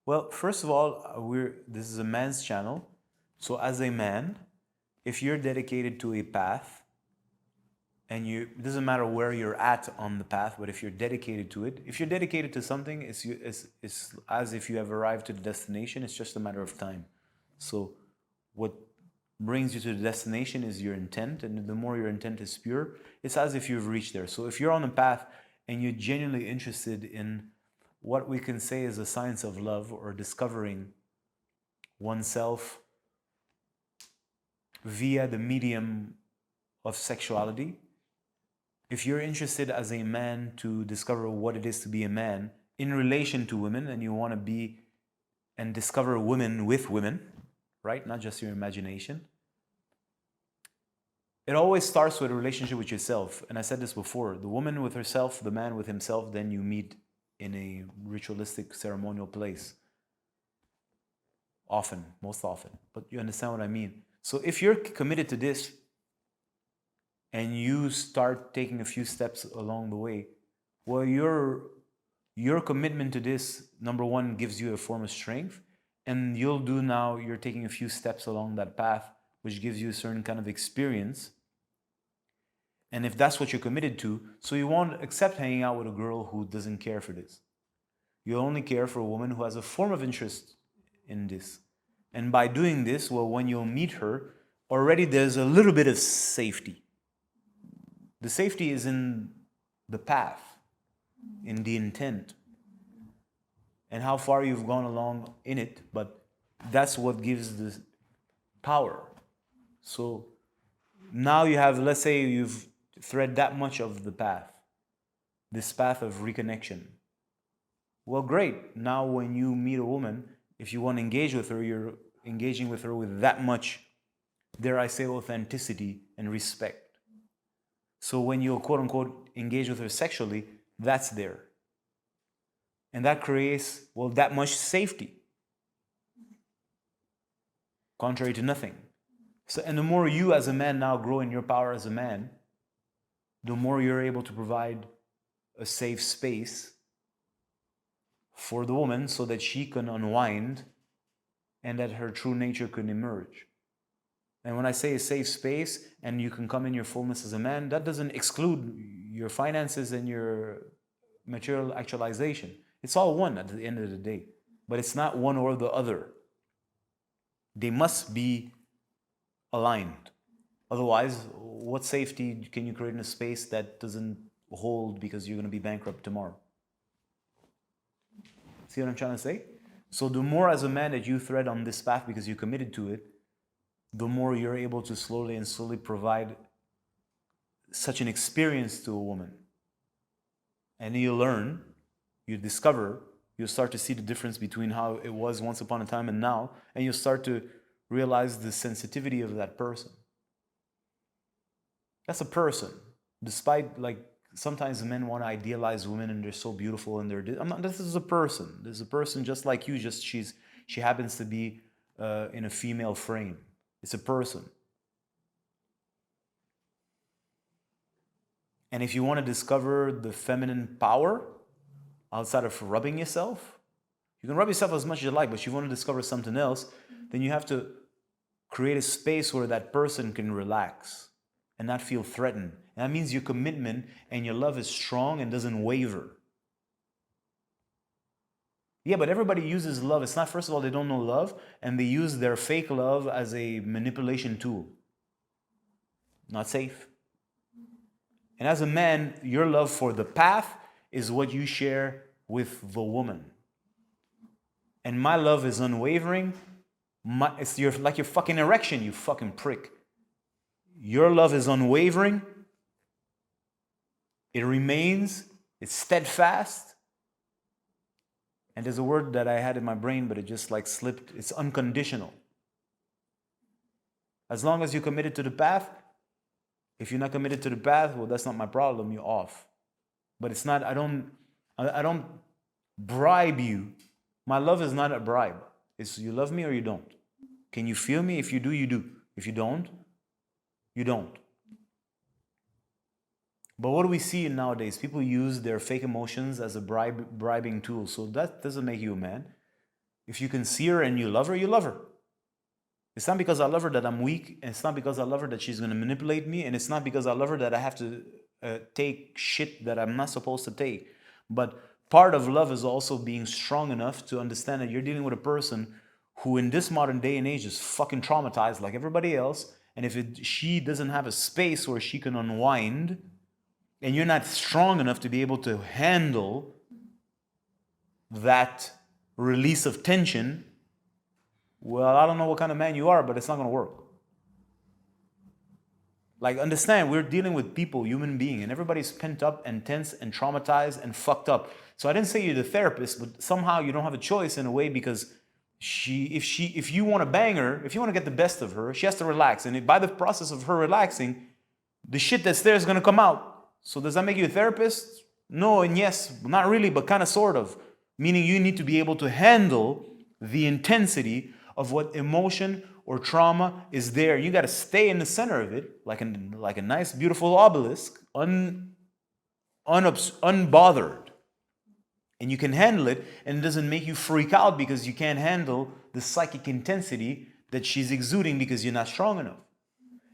Well, first of all, this is a man's channel. So as a man, if you're dedicated to a path, and it doesn't matter where you're at on the path, but if you're dedicated to it, if you're dedicated to something, it's as if you have arrived to the destination. It's just a matter of time. So what brings you to the destination is your intent, and the more your intent is pure, it's as if you've reached there. So if you're on a path and you're genuinely interested in what we can say is a science of love, or discovering oneself via the medium of sexuality, if you're interested as a man to discover what it is to be a man in relation to women, and you want to be and discover women with women, right? Not just your imagination. It always starts with a relationship with yourself. And I said this before, the woman with herself, the man with himself, then you meet in a ritualistic ceremonial place. Often, most often. But you understand what I mean. So if you're committed to this and you start taking a few steps along the way, well, your commitment to this, number one, gives you a form of strength. And you're taking a few steps along that path, which gives you a certain kind of experience. And if that's what you're committed to, so you won't accept hanging out with a girl who doesn't care for this. You only care for a woman who has a form of interest in this. And by doing this, well, when you'll meet her, already there's a little bit of safety. The safety is in the path, in the intent, and how far you've gone along in it, but that's what gives the power. So now you have, let's say you've thread that much of the path, this path of reconnection. Well, great. Now when you meet a woman, if you want to engage with her, you're engaging with her with that much, dare I say, authenticity and respect. So when you quote unquote engage with her sexually, that's there. And that creates, well, that much safety. Contrary to nothing. So, and the more you as a man now grow in your power as a man, the more you're able to provide a safe space for the woman so that she can unwind and that her true nature can emerge. And when I say a safe space and you can come in your fullness as a man, that doesn't exclude your finances and your material actualization. It's all one at the end of the day. But it's not one or the other. They must be aligned. Otherwise, what safety can you create in a space that doesn't hold because you're going to be bankrupt tomorrow? See what I'm trying to say? So the more as a man that you thread on this path because you're committed to it, the more you're able to slowly and slowly provide such an experience to a woman. And you learn, you discover, you'll start to see the difference between how it was once upon a time and now, and you'll start to realize the sensitivity of that person. That's a person. Despite, like, sometimes men want to idealize women and they're so beautiful and this is a person. This is a person just like you, just she happens to be in a female frame. It's a person. And if you want to discover the feminine power outside of rubbing yourself, you can rub yourself as much as you like, but if you want to discover something else, then you have to create a space where that person can relax and not feel threatened. And that means your commitment and your love is strong and doesn't waver. Yeah, but everybody uses love. It's not, first of all, they don't know love, and they use their fake love as a manipulation tool. Not safe. And as a man, your love for the path is what you share with the woman. And my love is unwavering. It's like your fucking erection, you fucking prick. Your love is unwavering. It remains. It's steadfast. And there's a word that I had in my brain, but it just like slipped. It's unconditional. As long as you're committed to the path, if you're not committed to the path, well, that's not my problem. You're off. But it's not, I don't bribe you. My love is not a bribe. It's you love me or you don't. Can you feel me? If you do, you do. If you don't, you don't. But what do we see nowadays? People use their fake emotions as a bribing tool. So that doesn't make you a man. If you can see her and you love her, you love her. It's not because I love her that I'm weak, and it's not because I love her that she's going to manipulate me, and it's not because I love her that I have to take shit that I'm not supposed to take. But part of love is also being strong enough to understand that you're dealing with a person who in this modern day and age is fucking traumatized like everybody else, and if she doesn't have a space where she can unwind, and you're not strong enough to be able to handle that release of tension, well, I don't know what kind of man you are, but it's not going to work. Like, understand, we're dealing with people, human being, and everybody's pent up and tense and traumatized and fucked up. So I didn't say you're the therapist, but somehow you don't have a choice in a way, because if you want to bang her, if you want to get the best of her, she has to relax. And by the process of her relaxing, the shit that's there is going to come out. So does that make you a therapist? No and yes, not really, but kind of sort of. Meaning you need to be able to handle the intensity of what emotion or trauma is there. You got to stay in the center of it, like a nice, beautiful obelisk, unbothered. And you can handle it, and it doesn't make you freak out because you can't handle the psychic intensity that she's exuding because you're not strong enough.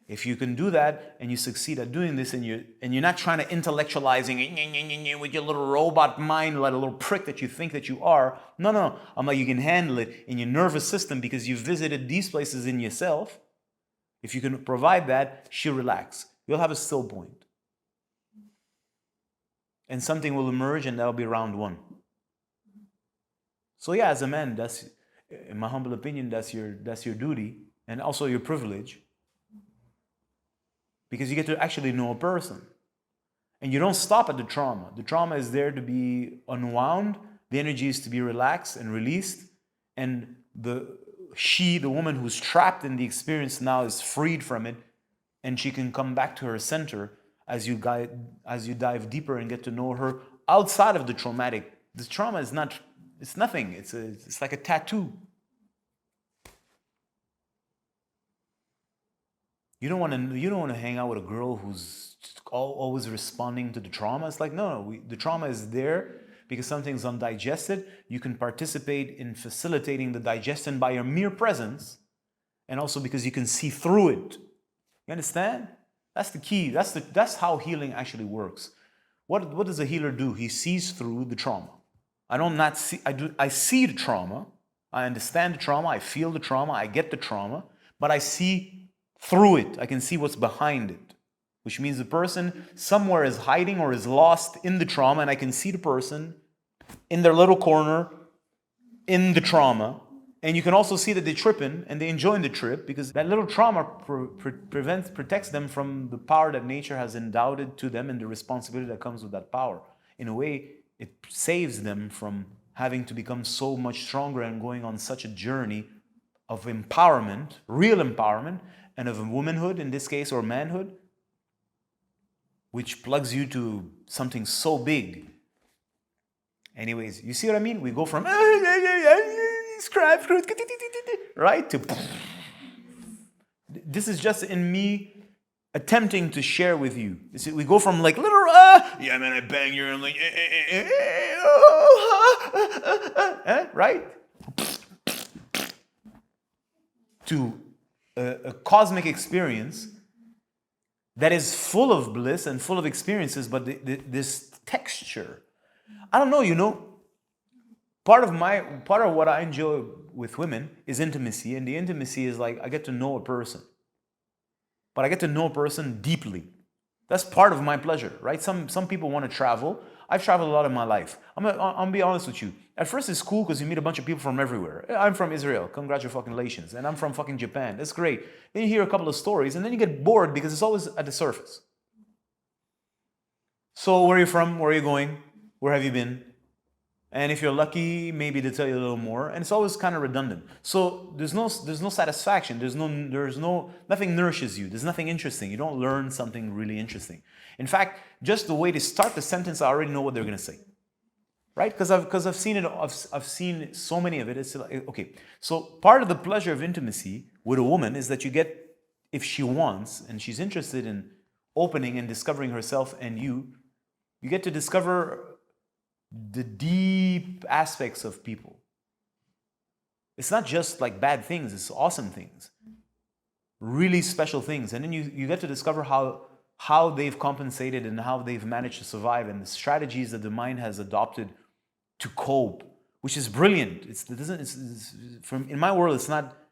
If you can do that and you succeed at doing this, and you're not trying to intellectualizing it with your little robot mind, like a little prick that you think that you are. No. I'm like, you can handle it in your nervous system because you've visited these places in yourself. If you can provide that, she'll relax. You'll have a still point. And something will emerge, and that'll be round one. So yeah, as a man, that's, in my humble opinion, that's your duty and also your privilege. Because you get to actually know a person. And you don't stop at the trauma. The trauma is there to be unwound. The energy is to be relaxed and released. And the woman who's trapped in the experience now is freed from it. And she can come back to her center as you dive deeper and get to know her outside of the traumatic. The trauma is not, it's nothing. It's like a tattoo. You don't want to hang out with a girl who's always responding to the trauma. It's like, no, the trauma is there because something's undigested. You can participate in facilitating the digestion by your mere presence, and also because you can see through it. You understand? That's the key. That's how healing actually works. What does a healer do? He sees through the trauma. I see the trauma. I understand the trauma. I feel the trauma. I get the trauma, but I see through it. I can see what's behind it, which means the person somewhere is hiding or is lost in the trauma, and I can see the person in their little corner in the trauma. And you can also see that they're tripping and they enjoying the trip, because that little trauma protects them from the power that nature has endowed to them and the responsibility that comes with that power. In a way, it saves them from having to become so much stronger and going on such a journey of empowerment, real empowerment, and of womanhood in this case, or manhood, which plugs you to something so big. Anyways, you see what I mean? We go from right to this is just in me attempting to share with you. You see, we go from like little yeah man, I bang you, and like right, to a cosmic experience that is full of bliss and full of experiences, but this texture, I don't know, part of what I enjoy with women is intimacy, and the intimacy is like I get to know a person, but I get to know a person deeply. That's part of my pleasure, right? Some people want to travel. I've traveled a lot in my life. I'm gonna be honest with you. At first it's cool because you meet a bunch of people from everywhere. I'm from Israel, congratulations. And I'm from fucking Japan, that's great. Then you hear a couple of stories and then you get bored because it's always at the surface. So where are you from? Where are you going? Where have you been? And if you're lucky, maybe they tell you a little more. And it's always kind of redundant. So there's no satisfaction. Nothing nourishes you. There's nothing interesting. You don't learn something really interesting. In fact, just the way they start the sentence, I already know what they're going to say. Right? Because I've seen it. I've seen so many of it. It's like, okay. So part of the pleasure of intimacy with a woman is that you get, if she wants and she's interested in opening and discovering herself and you get to discover the deep aspects of people. It's not just like bad things, it's awesome things. Really special things. And then you get to discover how they've compensated and how they've managed to survive, and the strategies that the mind has adopted to cope, which is brilliant. From in my world,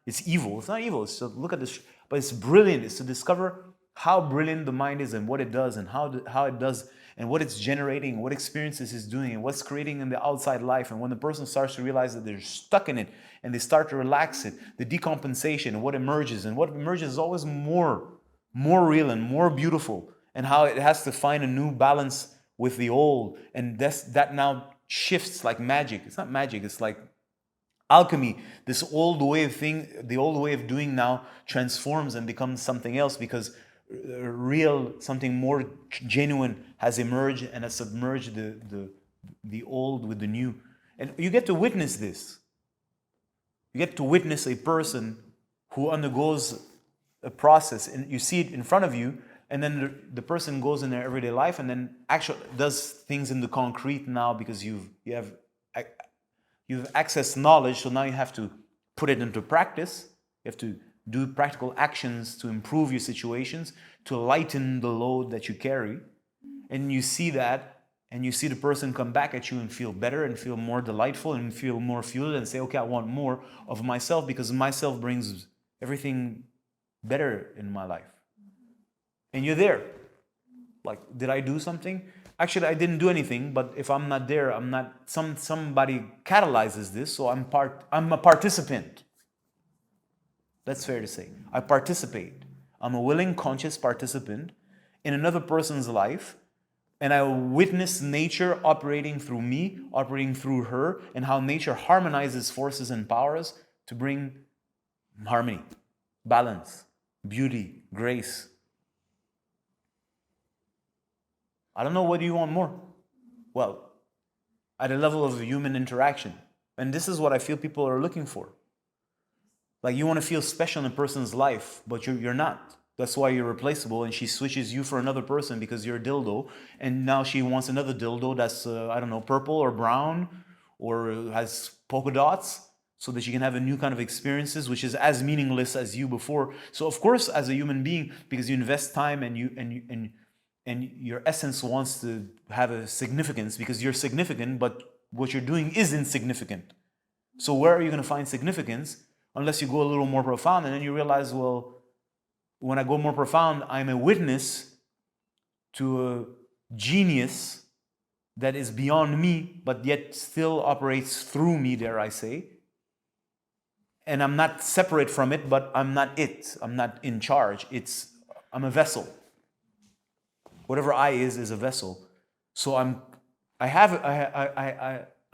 it's evil. It's not evil. It's to look at this, but it's brilliant. It's to discover how brilliant the mind is and what it does and how it does and what it's generating, what experiences it's doing, and what's creating in the outside life. And when the person starts to realize that they're stuck in it and they start to relax it, the decompensation and what emerges is always more real and more beautiful, and how it has to find a new balance with the old, and that now shifts like magic. It's not magic, it's like alchemy. This old way of the old way of doing now transforms and becomes something else, because something more genuine has emerged and has submerged the old with the new. And you get to witness this. You get to witness a person who undergoes a process, and you see it in front of you, and then the person goes in their everyday life and then actually does things in the concrete now, because you've accessed knowledge, so now you have to put it into practice. You have to do practical actions to improve your situations, to lighten the load that you carry. And you see that, and you see the person come back at you and feel better and feel more delightful and feel more fueled and say, okay, I want more of myself, because myself brings everything better in my life. And you're there. Like, did I do something? Actually, I didn't do anything, but if I'm not there, somebody catalyzes this, so I'm a participant. That's fair to say. I participate. I'm a willing, conscious participant in another person's life, and I witness nature operating through me, operating through her, and how nature harmonizes forces and powers to bring harmony, balance, beauty, grace. I don't know, what do you want more? Well, at a level of human interaction. And this is what I feel people are looking for. Like, you want to feel special in a person's life, but you're not. That's why you're replaceable, and she switches you for another person because you're a dildo, and now she wants another dildo that's, purple or brown or has polka dots, so that she can have a new kind of experiences, which is as meaningless as you before. So of course, as a human being, because you invest time and your essence wants to have a significance, because you're significant, but what you're doing is insignificant. So where are you going to find significance? Unless you go a little more profound, and then you realize, well, when I go more profound, I'm a witness to a genius that is beyond me, but yet still operates through me, dare I say. And I'm not separate from it, but I'm not it. I'm not in charge. I'm a vessel. Whatever I is a vessel. So I'm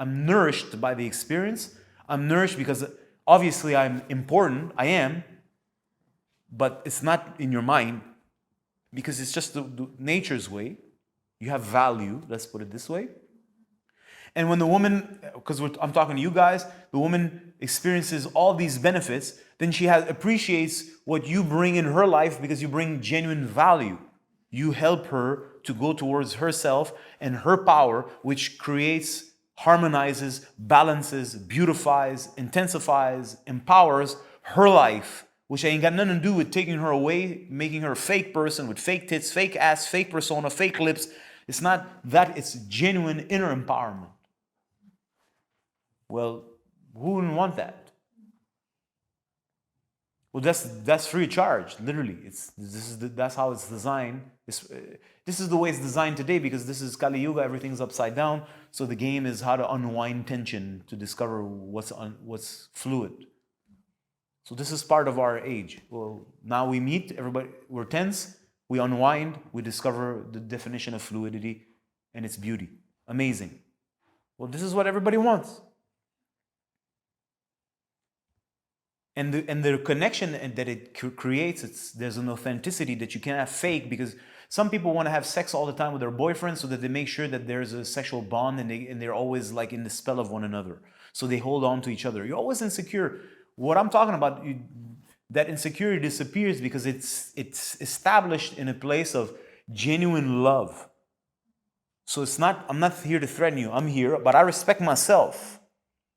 nourished by the experience. I'm nourished because obviously I'm important. I am. But it's not in your mind, because it's just the nature's way. You have value, let's put it this way. And when the woman, because I'm talking to you guys, the woman experiences all these benefits, then she appreciates what you bring in her life, because you bring genuine value. You help her to go towards herself and her power, which creates, harmonizes, balances, beautifies, intensifies, empowers her life, which ain't got nothing to do with taking her away, making her a fake person with fake tits, fake ass, fake persona, fake lips. It's not that, it's genuine inner empowerment. Well, who wouldn't want that? Well, that's free of charge, literally. That's how it's designed. This is the way it's designed today, because this is Kali Yuga, everything's upside down. So the game is how to unwind tension, to discover what's fluid. So this is part of our age. Well, now we meet, everybody, we're tense, we unwind, we discover the definition of fluidity and its beauty. Amazing. Well, this is what everybody wants. And the connection that it creates, there's an authenticity that you cannot fake, because some people want to have sex all the time with their boyfriend so that they make sure that there's a sexual bond, and they're always like in the spell of one another. So they hold on to each other. You're always insecure. What I'm talking about, that insecurity disappears because it's established in a place of genuine love. So I'm not here to threaten you. I'm here, but I respect myself.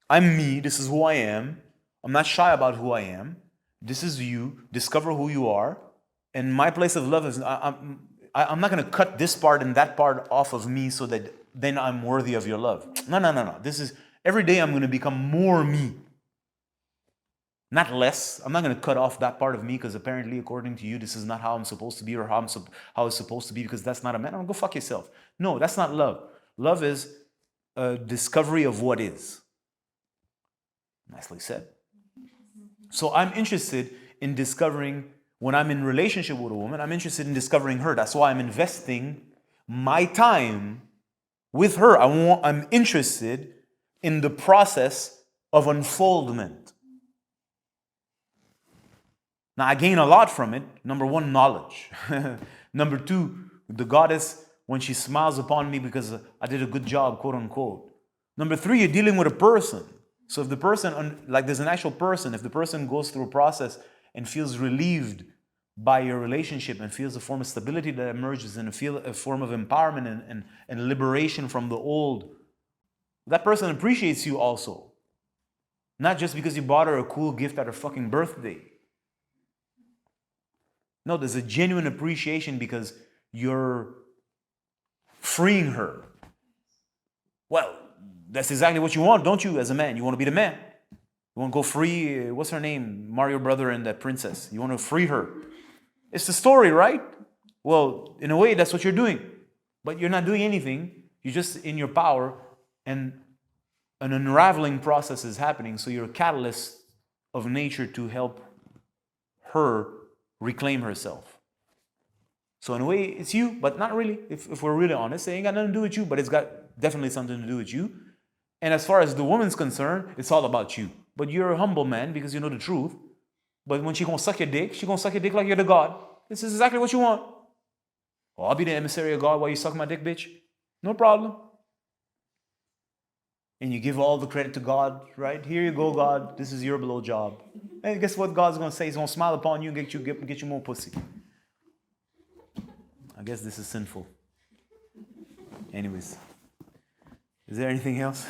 I'm me. This is who I am. I'm not shy about who I am. This is you. Discover who you are. And my place of love is, I'm not going to cut this part and that part off of me so that then I'm worthy of your love. No. This is, every day I'm going to become more me. Not less. I'm not going to cut off that part of me because apparently, according to you, this is not how I'm supposed to be or how it's supposed to be because that's not a man. I'm going to go fuck yourself. No, that's not love. Love is a discovery of what is. Nicely said. So I'm interested in discovering, when I'm in relationship with a woman, I'm interested in discovering her. That's why I'm investing my time with her. I'm interested in the process of unfoldment. Now, I gain a lot from it. Number one, knowledge. Number two, the goddess, when she smiles upon me because I did a good job, quote unquote. Number three, you're dealing with a person. So if the person, like there's an actual person, if the person goes through a process and feels relieved by your relationship and feels a form of stability that emerges and feel a form of empowerment and liberation from the old, that person appreciates you also. Not just because you bought her a cool gift at her fucking birthday. No, there's a genuine appreciation because you're freeing her. Well, that's exactly what you want, don't you, as a man? You want to be the man. You want to go free, what's her name? Mario brother and that princess. You want to free her. It's the story, right? Well, in a way, that's what you're doing. But you're not doing anything. You're just in your power and an unraveling process is happening. So you're a catalyst of nature to help her reclaim herself. So in a way, it's you, but not really. If we're really honest, it ain't got nothing to do with you, but it's got definitely something to do with you. And as far as the woman's concerned, it's all about you. But you're a humble man because you know the truth. But when she's going to suck your dick, she's going to suck your dick like you're the God. This is exactly what you want. Oh, I'll be the emissary of God while you suck my dick, bitch. No problem. And you give all the credit to God, right? Here you go, God. This is your blow job. And guess what God's going to say? He's going to smile upon you and get you more pussy. I guess this is sinful. Anyways. Is there anything else?